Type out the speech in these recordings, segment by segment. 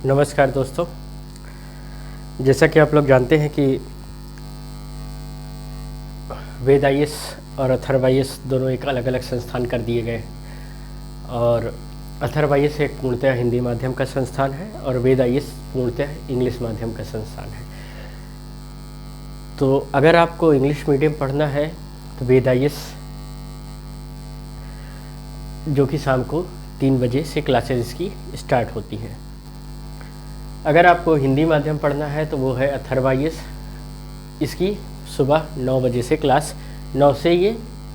नमस्कार दोस्तों, जैसा कि आप लोग जानते हैं कि वेद आईएएस और अथर्व आईएएस दोनों एक अलग अलग संस्थान कर दिए गए और अथर्व आईएएस एक पूर्णतः हिंदी माध्यम का संस्थान है और वेद आईएएस पूर्णतः इंग्लिश माध्यम का संस्थान है। तो अगर आपको इंग्लिश मीडियम पढ़ना है तो वेद आईएएस, जो कि शाम को 3 बजे से क्लासेज इसकी स्टार्ट होती हैं। अगर आपको हिंदी माध्यम पढ़ना है तो वो है अथर्व आईएएस। इसकी सुबह 9 बजे से क्लास 9 से ये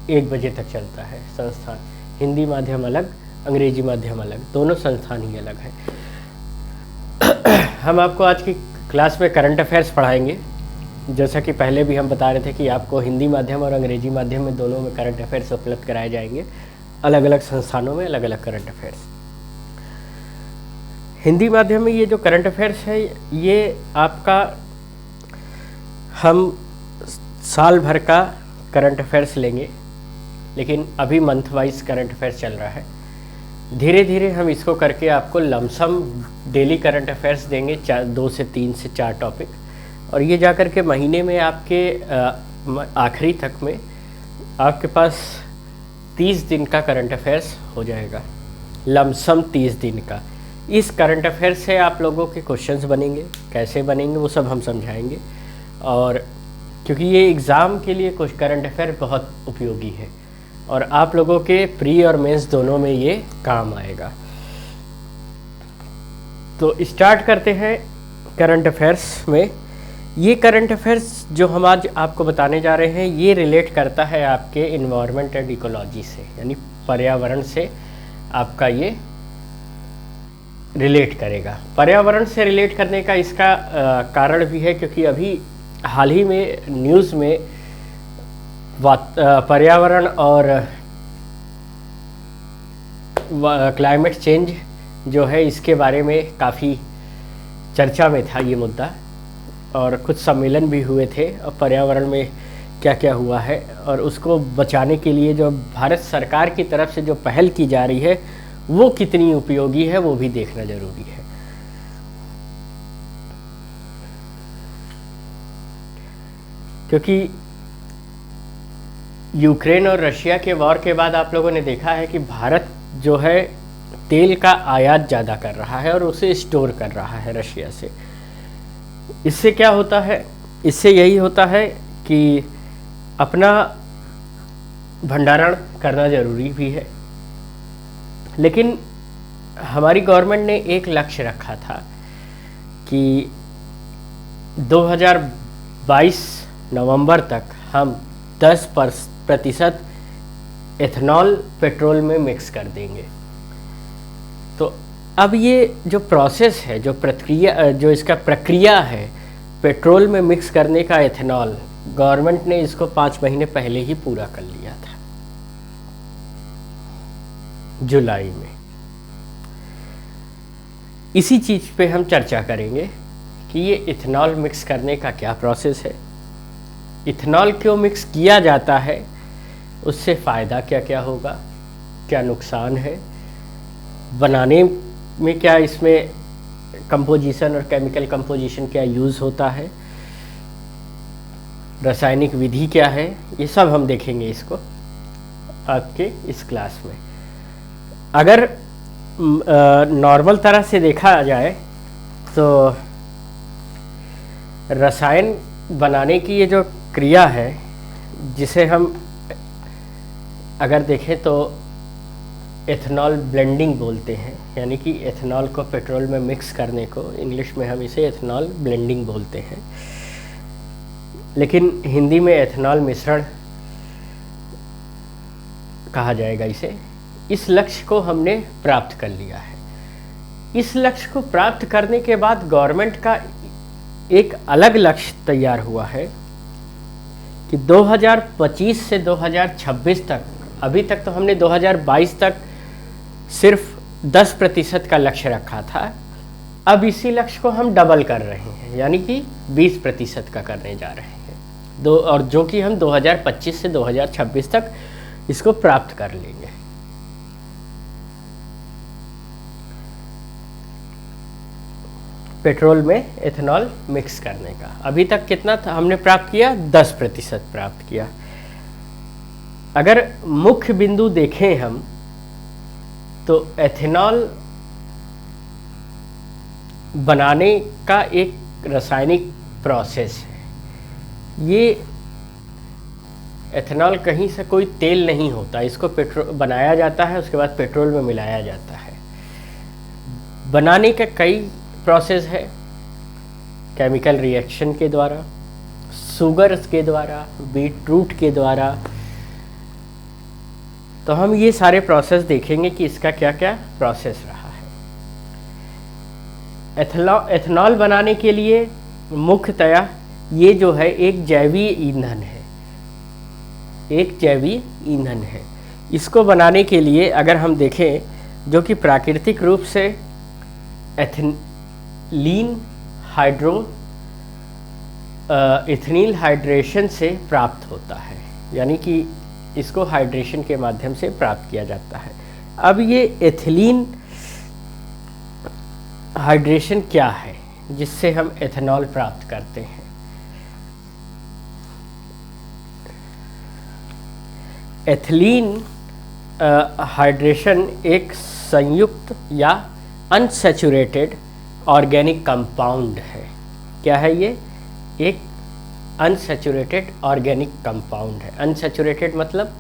1 बजे तक चलता है संस्थान। हिंदी माध्यम अलग, अंग्रेजी माध्यम अलग, दोनों संस्थान ही अलग है। हम आपको आज की क्लास में करंट अफेयर्स पढ़ाएंगे। जैसा कि पहले भी हम बता रहे थे कि आपको हिंदी माध्यम और अंग्रेजी माध्यम में दोनों में करंट अफेयर्स उपलब्ध कराए जाएंगे, अलग अलग संस्थानों में अलग अलग करंट अफेयर्स। हिंदी माध्यम में ये जो करंट अफेयर्स है ये आपका हम साल भर का करंट अफेयर्स लेंगे, लेकिन अभी मंथ वाइज करंट अफेयर्स चल रहा है। धीरे धीरे हम इसको करके आपको लमसम डेली करंट अफेयर्स देंगे, 2 से 3 से 4 टॉपिक, और ये जा कर के महीने में आपके आखिरी तक में आपके पास 30 दिन का करंट अफेयर्स हो जाएगा, लमसम 30 दिन का। इस करंट अफेयर से आप लोगों के क्वेश्चंस बनेंगे, कैसे बनेंगे वो सब हम समझाएंगे। और क्योंकि ये एग्ज़ाम के लिए कुछ करंट अफेयर बहुत उपयोगी है और आप लोगों के प्री और मेंस दोनों में ये काम आएगा। तो स्टार्ट करते हैं करंट अफेयर्स में। ये करंट अफेयर्स जो हम आज आपको बताने जा रहे हैं ये रिलेट करता है आपके इन्वायरमेंट एंड इकोलॉजी से, यानी पर्यावरण से आपका ये रिलेट करेगा। पर्यावरण से रिलेट करने का इसका कारण भी है क्योंकि अभी हाल ही में न्यूज़ में पर्यावरण और क्लाइमेट चेंज जो है इसके बारे में काफ़ी चर्चा में था ये मुद्दा, और कुछ सम्मेलन भी हुए थे और पर्यावरण में क्या क्या हुआ है और उसको बचाने के लिए जो भारत सरकार की तरफ से जो पहल की जा रही है वो कितनी उपयोगी है वो भी देखना जरूरी है। क्योंकि यूक्रेन और रशिया के वॉर के बाद आप लोगों ने देखा है कि भारत जो है तेल का आयात ज़्यादा कर रहा है और उसे स्टोर कर रहा है रशिया से। इससे क्या होता है? इससे यही होता है कि अपना भंडारण करना ज़रूरी भी है, लेकिन हमारी गवर्नमेंट ने एक लक्ष्य रखा था कि 2022 नवंबर तक हम 10% एथनॉल पेट्रोल में मिक्स कर देंगे। तो अब ये जो प्रोसेस है, जो इसका प्रक्रिया है पेट्रोल में मिक्स करने का एथनॉल, गवर्नमेंट ने इसको 5 महीने पहले ही पूरा कर लिया था, जुलाई में। इसी चीज़ पे हम चर्चा करेंगे कि ये इथेनॉल मिक्स करने का क्या प्रोसेस है, इथेनॉल क्यों मिक्स किया जाता है, उससे फ़ायदा क्या क्या होगा, क्या नुकसान है, बनाने में क्या इसमें कंपोजिशन और केमिकल कंपोजिशन क्या यूज़ होता है, रासायनिक विधि क्या है, ये सब हम देखेंगे इसको आपके इस क्लास में। अगर नॉर्मल तरह से देखा जाए तो रसायन बनाने की ये जो क्रिया है, जिसे हम अगर देखें तो एथनॉल ब्लेंडिंग बोलते हैं, यानी कि एथनॉल को पेट्रोल में मिक्स करने को इंग्लिश में हम इसे एथनॉल ब्लेंडिंग बोलते हैं, लेकिन हिंदी में एथनॉल मिश्रण कहा जाएगा इसे। इस लक्ष्य को हमने प्राप्त कर लिया है। इस लक्ष्य को प्राप्त करने के बाद गवर्नमेंट का एक अलग लक्ष्य तैयार हुआ है कि 2025 से 2026 तक, अभी तक तो हमने 2022 तक सिर्फ 10% का लक्ष्य रखा था, अब इसी लक्ष्य को हम डबल कर रहे हैं, यानी कि 20% का करने जा रहे हैं और जो कि हम 2025 से 2026 तक इसको प्राप्त कर लेंगे। पेट्रोल में एथेनॉल मिक्स करने का। अभी तक कितना था हमने प्राप्त किया? 10% प्राप्त किया। अगर मुख्य बिंदु देखें हम तो एथेनॉल बनाने का एक रासायनिक प्रोसेस है। ये एथेनॉल कहीं से कोई तेल नहीं होता, इसको पेट्रोल बनाया जाता है, उसके बाद पेट्रोल में मिलाया जाता है। बनाने का कई प्रोसेस है, केमिकल रिएक्शन के द्वारा, शुगर्स के द्वारा, बीटरूट के द्वारा। तो हम ये सारे प्रोसेस देखेंगे कि इसका क्या क्या प्रोसेस रहा है। एथेनॉल बनाने के लिए मुख्यतया ये जो है एक जैवीय ईंधन है, एक जैवीय ईंधन है। इसको बनाने के लिए अगर हम देखें जो कि प्राकृतिक रूप से एथिलीन इथेनिल हाइड्रेशन से प्राप्त होता है, यानी कि इसको हाइड्रेशन के माध्यम से प्राप्त किया जाता है। अब ये एथिलीन हाइड्रेशन क्या है जिससे हम एथेनॉल प्राप्त करते हैं? एथिलीन हाइड्रेशन एक संयुक्त या अनसैचुरेटेड ऑर्गेनिक कंपाउंड है। क्या है ये? एक अनसैचुरेटेड ऑर्गेनिक कंपाउंड है। अनसैचुरेटेड मतलब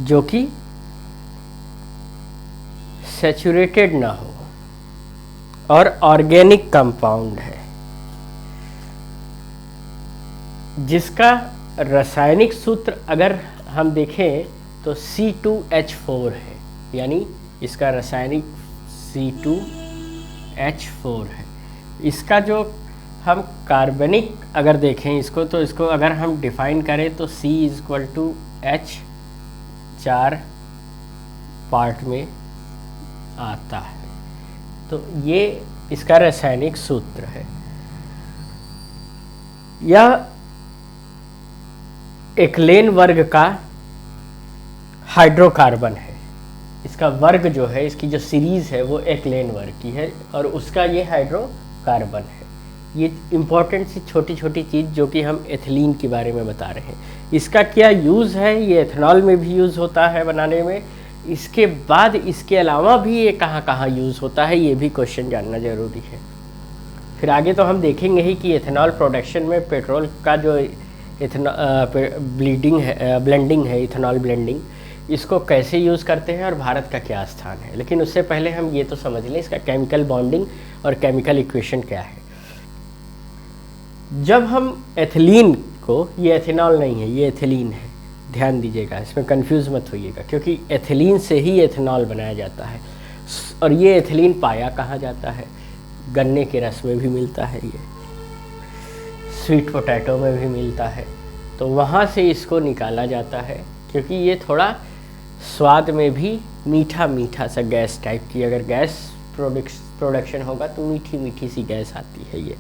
जो कि सैचुरेटेड ना हो, और ऑर्गेनिक कंपाउंड है जिसका रासायनिक सूत्र अगर हम देखें तो C2H4 है, यानी इसका रासायनिक C2H4 है। इसका जो हम कार्बनिक अगर देखें इसको, तो इसको अगर हम डिफाइन करें तो C=H 4 पार्ट में आता है। तो ये इसका रासायनिक सूत्र है। यह एक्लेन वर्ग का हाइड्रोकार्बन है। इसका वर्ग जो है, इसकी जो सीरीज है वो एक्लेन वर्ग की है और उसका ये हाइड्रोकार्बन है। ये इम्पॉर्टेंट सी छोटी छोटी चीज़ जो कि हम एथिलीन के बारे में बता रहे हैं। इसका क्या यूज़ है? ये एथेनॉल में भी यूज़ होता है बनाने में। इसके बाद इसके अलावा भी ये कहाँ कहाँ यूज़ होता है, ये भी क्वेश्चन जानना ज़रूरी है। फिर आगे तो हम देखेंगे ही कि एथेनॉल प्रोडक्शन में पेट्रोल का जो ब्लेंडिंग है, इथेनॉल ब्लेंडिंग, इसको कैसे यूज़ करते हैं और भारत का क्या स्थान है। लेकिन उससे पहले हम ये तो समझ लें इसका केमिकल बॉन्डिंग और केमिकल इक्वेशन क्या है। जब हम एथिलीन को, ये एथेनॉल नहीं है, ये एथिलीन है, ध्यान दीजिएगा, इसमें कंफ्यूज मत होइएगा, क्योंकि एथिलीन से ही एथेनॉल बनाया जाता है। और ये एथिलीन पाया कहाँ जाता है? गन्ने के रस में भी मिलता है, ये स्वीट पोटैटो में भी मिलता है। तो वहाँ से इसको निकाला जाता है, क्योंकि ये थोड़ा स्वाद में भी मीठा मीठा सा गैस टाइप की, अगर गैस प्रोडक्शन होगा तो मीठी मीठी सी गैस आती है ये।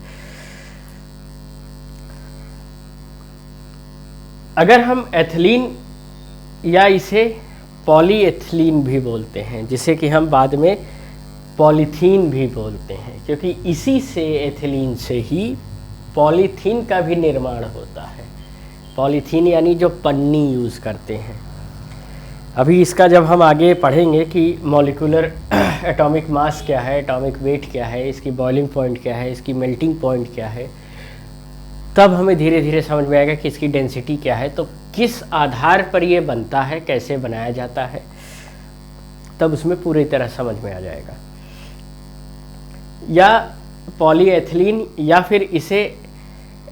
अगर हम एथिलीन या इसे पॉलीएथिलीन भी बोलते हैं, जिसे कि हम बाद में पॉलीथीन भी बोलते हैं, क्योंकि इसी से एथिलीन से ही पॉलीथीन का भी निर्माण होता है। पॉलीथीन यानी जो पन्नी यूज़ करते हैं। अभी इसका जब हम आगे पढ़ेंगे कि मॉलिक्यूलर एटॉमिक मास क्या है, एटॉमिक वेट क्या है, इसकी बॉइलिंग पॉइंट क्या है, इसकी मेल्टिंग पॉइंट क्या है, तब हमें धीरे धीरे समझ में आएगा कि इसकी डेंसिटी क्या है, तो किस आधार पर ये बनता है, कैसे बनाया जाता है, तब उसमें पूरी तरह समझ में आ जाएगा। या पॉलीएथिलीन या फिर इसे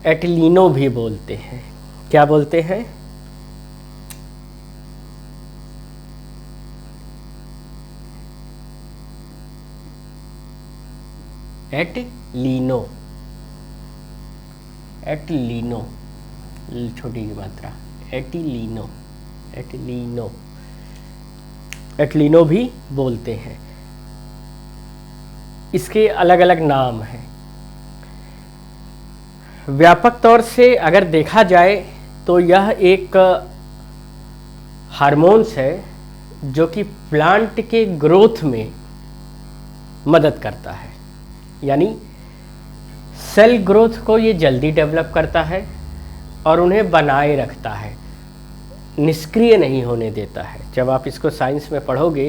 एटिलीनो भी बोलते हैं। क्या बोलते हैं? एटिलीनो, एटिलीनो, छोटी की मात्रा, एटिलीनो, एटिलीनो, एटिलीनो भी बोलते हैं। इसके अलग अलग नाम हैं। व्यापक तौर से अगर देखा जाए तो यह एक हार्मोन्स है जो कि प्लांट के ग्रोथ में मदद करता है। यानी सेल ग्रोथ को ये जल्दी डेवलप करता है और उन्हें बनाए रखता है, निष्क्रिय नहीं होने देता है। जब आप इसको साइंस में पढ़ोगे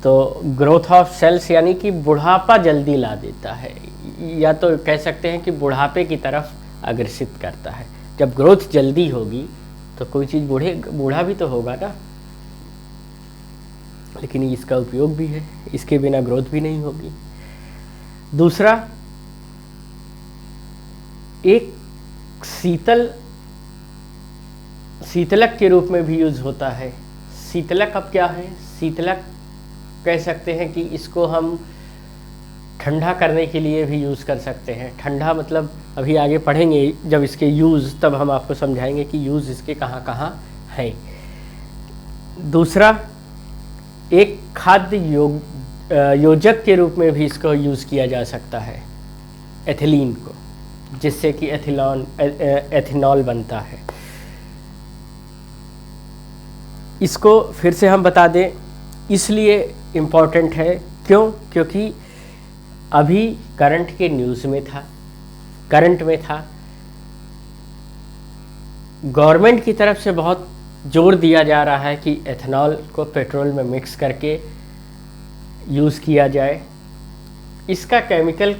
तो ग्रोथ ऑफ सेल्स यानी कि बुढ़ापा जल्दी ला देता है, या तो कह सकते हैं कि बुढ़ापे की तरफ अग्रसित करता है। जब ग्रोथ जल्दी होगी तो कोई चीज़ बूढ़ा भी तो होगा ना, लेकिन इसका उपयोग भी है, इसके बिना ग्रोथ भी नहीं होगी। दूसरा, एक शीतलक के रूप में भी यूज़ होता है। शीतलक अब क्या है? शीतलक कह सकते हैं कि इसको हम ठंडा करने के लिए भी यूज़ कर सकते हैं। ठंडा मतलब अभी आगे पढ़ेंगे जब इसके यूज़, तब हम आपको समझाएंगे कि यूज़ इसके कहाँ कहाँ हैं। दूसरा, एक खाद्य योजक के रूप में भी इसको यूज़ किया जा सकता है, एथिलीन को, जिससे कि एथेनॉल बनता है। इसको फिर से हम बता दें, इसलिए इम्पॉर्टेंट है, क्योंकि अभी करंट में था, गवर्नमेंट की तरफ से बहुत जोर दिया जा रहा है कि एथेनॉल को पेट्रोल में मिक्स करके यूज़ किया जाए। इसका केमिकल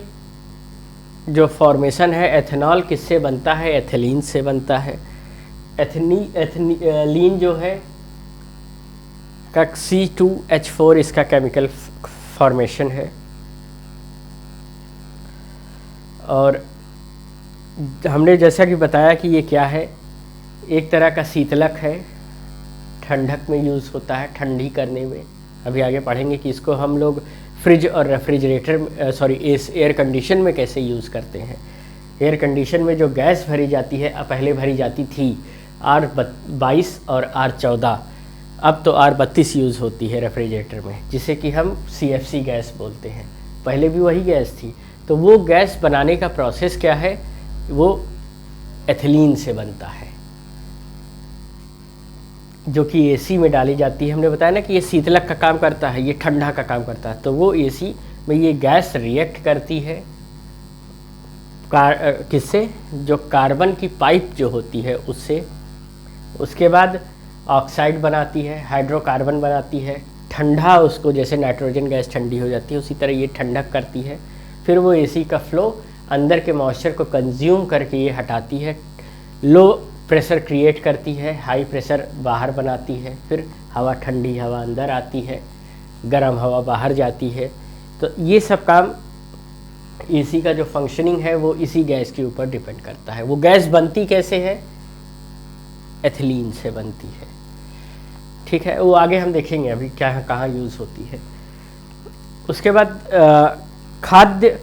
जो फॉर्मेशन है, एथेनॉल किससे बनता है? एथिलीन से बनता है। एथिलीन जो है का C2H4 इसका केमिकल फॉर्मेशन है। और हमने जैसा कि बताया कि ये क्या है, एक तरह का शीतलक है, ठंडक में यूज़ होता है, ठंडी करने में। अभी आगे पढ़ेंगे कि इसको हम लोग फ्रिज और रेफ्रिजरेटर एयर कंडीशन में कैसे यूज़ करते हैं। एयर कंडीशन में जो गैस भरी जाती है, पहले भरी जाती थी R22 और R14, अब तो R32 यूज़ होती है रेफ्रिजरेटर में, जिसे कि हम CFC गैस बोलते हैं। पहले भी वही गैस थी। तो वो गैस बनाने का प्रोसेस क्या है? वो एथिलीन से बनता है, जो कि AC में डाली जाती है। हमने बताया ना कि ये शीतलक का काम करता है, ये ठंडा का काम करता है। तो वो AC में ये गैस रिएक्ट करती है किससे? जो कार्बन की पाइप जो होती है उससे। उसके बाद ऑक्साइड बनाती है, हाइड्रोकार्बन बनाती है, ठंडा उसको, जैसे नाइट्रोजन गैस ठंडी हो जाती है उसी तरह ये ठंडक करती है। फिर वो AC का फ्लो अंदर के मॉइस्चर को कंज्यूम करके ये हटाती है, लो प्रेशर क्रिएट करती है, हाई प्रेशर बाहर बनाती है। फिर हवा, ठंडी हवा अंदर आती है, गर्म हवा बाहर जाती है। तो ये सब काम AC का जो फंक्शनिंग है वो इसी गैस के ऊपर डिपेंड करता है। वो गैस बनती कैसे है? एथिलीन से बनती है। ठीक है, वो आगे हम देखेंगे अभी क्या कहाँ यूज़ होती है। उसके बाद खाद्य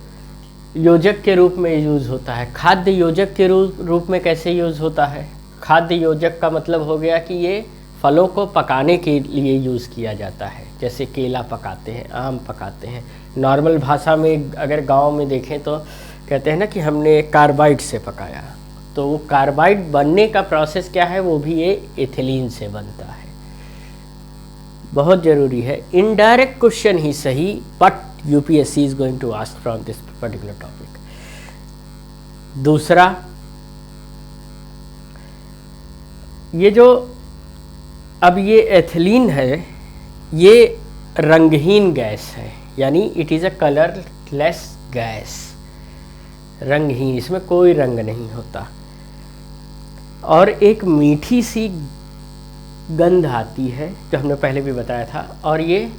योजक के रूप में यूज़ होता है। खाद्य योजक के रूप में कैसे यूज़ होता है? खाद्य योजक का मतलब हो गया कि ये फलों को पकाने के लिए यूज़ किया जाता है। जैसे केला पकाते हैं, आम पकाते हैं। नॉर्मल भाषा में अगर गांव में देखें तो कहते हैं ना कि हमने कार्बाइड से पकाया। तो वो कार्बाइड बनने का प्रोसेस क्या है? वो भी ये एथिलीन से बनता है। बहुत ज़रूरी है। इनडायरेक्ट क्वेश्चन ही सही, but UPSC is going to ask from this particular topic. दूसरा, ये जो अब ये एथिलीन है, ये रंगहीन गैस है, यानी it is a colourless gas. रंगहीन, इसमें कोई रंग नहीं होता, और एक मीठी सी गंध आती है, जो हमने पहले भी बताया था। और ये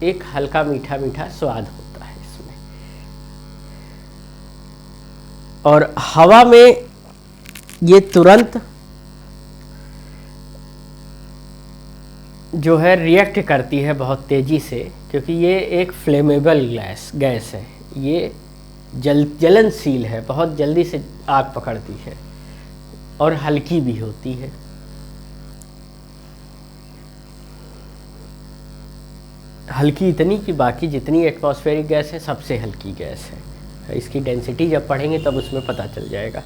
एक हल्का मीठा मीठा स्वाद होता है इसमें। और हवा में ये तुरंत जो है रिएक्ट करती है बहुत तेज़ी से, क्योंकि ये एक फ्लेमेबल गैस है। ये जलनशील है, बहुत जल्दी से आग पकड़ती है, और हल्की भी होती है। हल्की इतनी कि बाकी जितनी एटमॉस्फेरिक गैस है सबसे हल्की गैस है। इसकी डेंसिटी जब पढ़ेंगे तब उसमें पता चल जाएगा।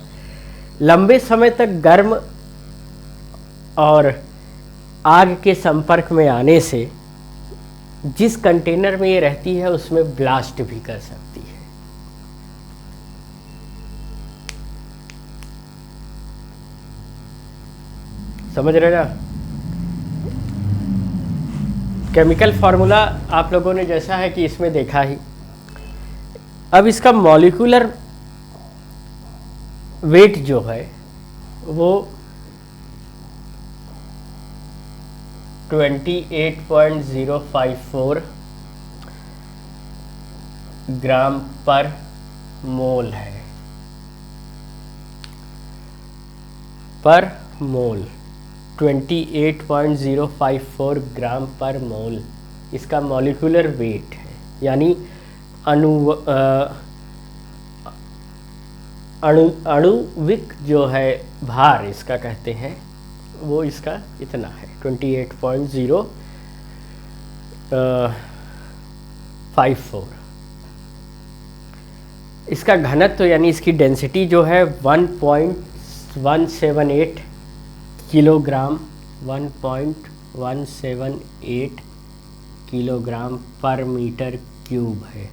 लंबे समय तक गर्म और आग के संपर्क में आने से जिस कंटेनर में ये रहती है उसमें ब्लास्ट भी कर सकती है। समझ रहे ना। केमिकल फार्मूला आप लोगों ने जैसा है कि इसमें देखा ही। अब इसका मॉलिक्यूलर वेट जो है वो 28.054 ग्राम पर मोल है, पर मोल 28.054 ग्राम पर मोल इसका मॉलिक्यूलर वेट है, यानी आणुविक जो है भार इसका कहते हैं, वो इसका इतना है 28.054। इसका घनत्व यानी इसकी डेंसिटी जो है 1.178 किलोग्राम, 1.178 किलोग्राम पर मीटर क्यूब है,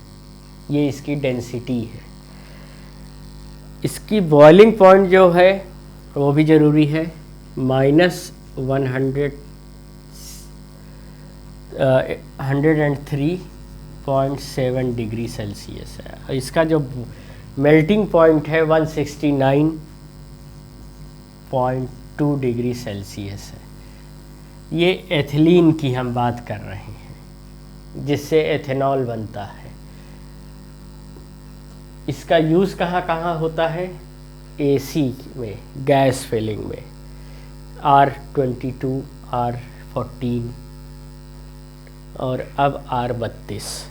ये इसकी डेंसिटी है। इसकी बॉइलिंग पॉइंट जो है वो भी ज़रूरी है, -103.7 डिग्री सेल्सियस है। इसका जो मेल्टिंग पॉइंट है 169.2 डिग्री सेल्सियस है। ये एथिलीन की हम बात कर रहे हैं, जिससे एथेनॉल बनता है। इसका यूज़ कहाँ कहाँ होता है? एसी में, गैस फिलिंग में, R22, R14 और अब R32।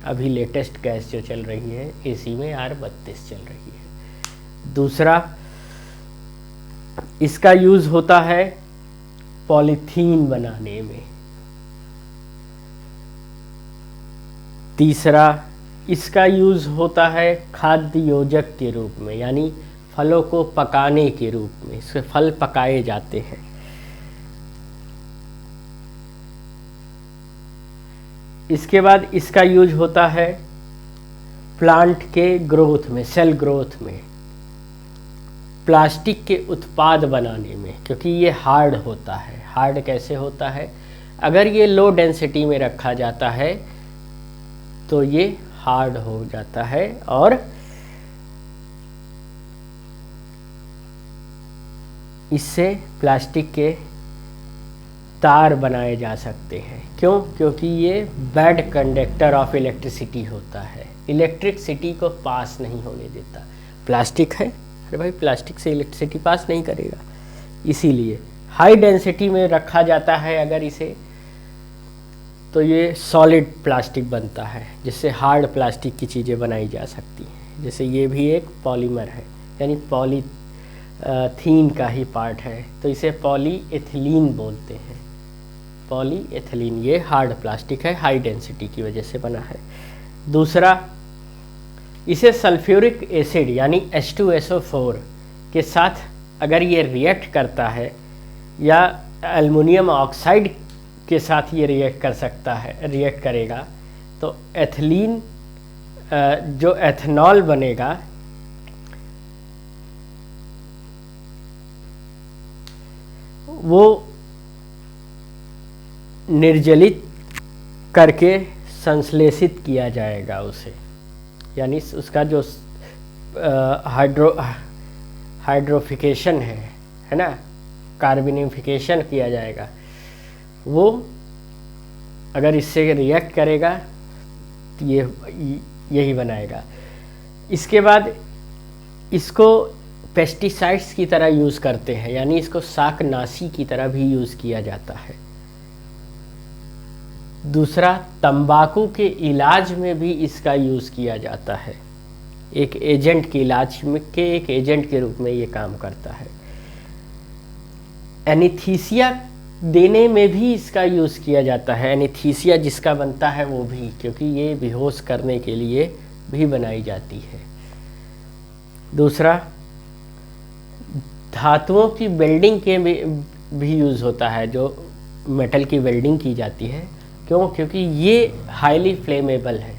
अभी लेटेस्ट गैस जो चल रही है एसी में R32 चल रही है। दूसरा, इसका यूज़ होता है पॉलीथीन बनाने में। तीसरा, इसका यूज़ होता है खाद्य योजक के रूप में, यानी फलों को पकाने के रूप में, इससे फल पकाए जाते हैं। इसके बाद इसका यूज होता है प्लांट के ग्रोथ में, सेल ग्रोथ में, प्लास्टिक के उत्पाद बनाने में, क्योंकि ये हार्ड होता है। हार्ड कैसे होता है? अगर ये लो डेंसिटी में रखा जाता है तो ये हार्ड हो जाता है और इससे प्लास्टिक के तार बनाए जा सकते हैं। क्यों? क्योंकि ये बैड कंडक्टर ऑफ इलेक्ट्रिसिटी होता है, इलेक्ट्रिसिटी को पास नहीं होने देता। प्लास्टिक है, अरे भाई प्लास्टिक से इलेक्ट्रिसिटी पास नहीं करेगा, इसीलिए हाई डेंसिटी में रखा जाता है अगर इसे, तो ये सॉलिड प्लास्टिक बनता है, जिससे हार्ड प्लास्टिक की चीज़ें बनाई जा सकती हैं। जैसे ये भी एक पॉलीमर है, यानी पॉलीथीन का ही पार्ट है, तो इसे पॉलीएथिलीन बोलते हैं। पॉलीएथिलीन ये हार्ड प्लास्टिक है, हाई डेंसिटी की वजह से बना है। दूसरा, इसे सल्फ्यूरिक एसिड यानी H2SO4 के साथ अगर ये रिएक्ट करता है, या एल्युमिनियम ऑक्साइड के साथ ये रिएक्ट कर सकता है, रिएक्ट करेगा, तो एथिलीन जो एथेनॉल बनेगा वो निर्जलित करके संश्लेषित किया जाएगा उसे, यानी उसका जो हाइड्रोफिकेशन है ना, कार्बनिफिकेशन किया जाएगा, वो अगर इससे रिएक्ट करेगा तो यही बनाएगा। इसके बाद इसको पेस्टिसाइड्स की तरह यूज़ करते हैं, यानी इसको शाकनाशी की तरह भी यूज़ किया जाता है। दूसरा, तंबाकू के इलाज में भी इसका यूज़ किया जाता है, एक एजेंट के इलाज में के एक एजेंट के रूप में ये काम करता है। एनीस्थीसिया देने में भी इसका यूज़ किया जाता है, एनीस्थीसिया जिसका बनता है वो भी, क्योंकि ये बेहोश करने के लिए भी बनाई जाती है। दूसरा, धातुओं की वेल्डिंग के भी यूज़ होता है, जो मेटल की वेल्डिंग की जाती है। क्यों? क्योंकि ये हाईली फ्लेमेबल है,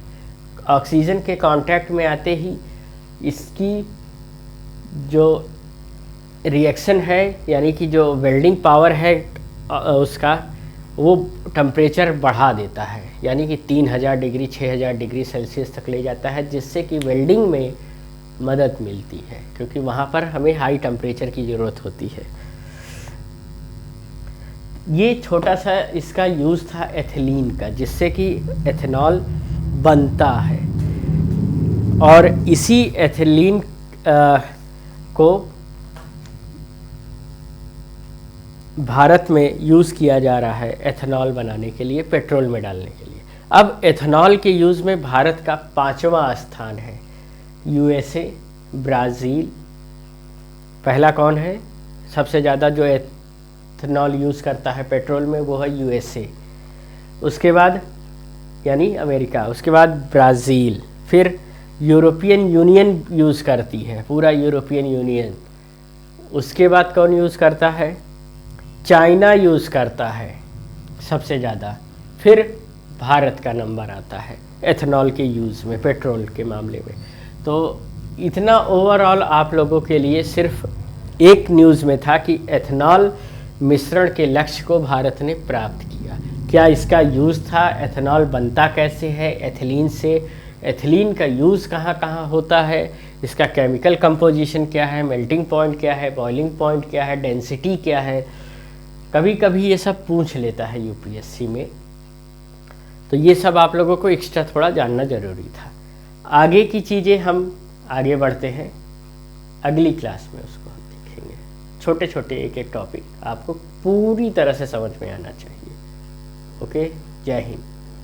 ऑक्सीजन के कांटेक्ट में आते ही इसकी जो रिएक्शन है, यानी कि जो वेल्डिंग पावर है उसका, वो टेम्परेचर बढ़ा देता है, यानी कि 3000 डिग्री 6000 डिग्री सेल्सियस तक ले जाता है, जिससे कि वेल्डिंग में मदद मिलती है, क्योंकि वहाँ पर हमें हाई टेम्परेचर की ज़रूरत होती है। ये छोटा सा इसका यूज़ था एथिलीन का, जिससे कि एथेनॉल बनता है, और इसी एथिलीन को भारत में यूज़ किया जा रहा है एथेनॉल बनाने के लिए, पेट्रोल में डालने के लिए। अब एथेनॉल के यूज़ में भारत का 5वां स्थान है। यूएसए, ब्राज़ील, पहला कौन है सबसे ज़्यादा जो एथेनॉल यूज़ करता है पेट्रोल में, वो है यूएसए। उसके बाद यानी अमेरिका, उसके बाद ब्राज़ील, फिर यूरोपियन यूनियन यूज़ करती है, पूरा यूरोपियन यूनियन। उसके बाद कौन यूज़ करता है? चाइना यूज़ करता है सबसे ज़्यादा, फिर भारत का नंबर आता है एथेनॉल के यूज़ में, पेट्रोल के मामले में। तो इतना ओवरऑल आप लोगों के लिए सिर्फ एक न्यूज़ में था कि एथेनॉल मिश्रण के लक्ष्य को भारत ने प्राप्त किया। क्या इसका यूज़ था, एथेनॉल बनता कैसे है एथिलीन से, एथिलीन का यूज़ कहाँ कहाँ होता है, इसका केमिकल कंपोजिशन क्या है, मेल्टिंग पॉइंट क्या है, बॉइलिंग पॉइंट क्या है, डेंसिटी क्या है, कभी कभी ये सब पूछ लेता है यूपीएससी में। तो ये सब आप लोगों को एक्स्ट्रा थोड़ा जानना ज़रूरी था। आगे की चीज़ें हम आगे बढ़ते हैं, अगली क्लास में उसको हम देखेंगे। छोटे छोटे एक एक टॉपिक आपको पूरी तरह से समझ में आना चाहिए। ओके, जय हिंद।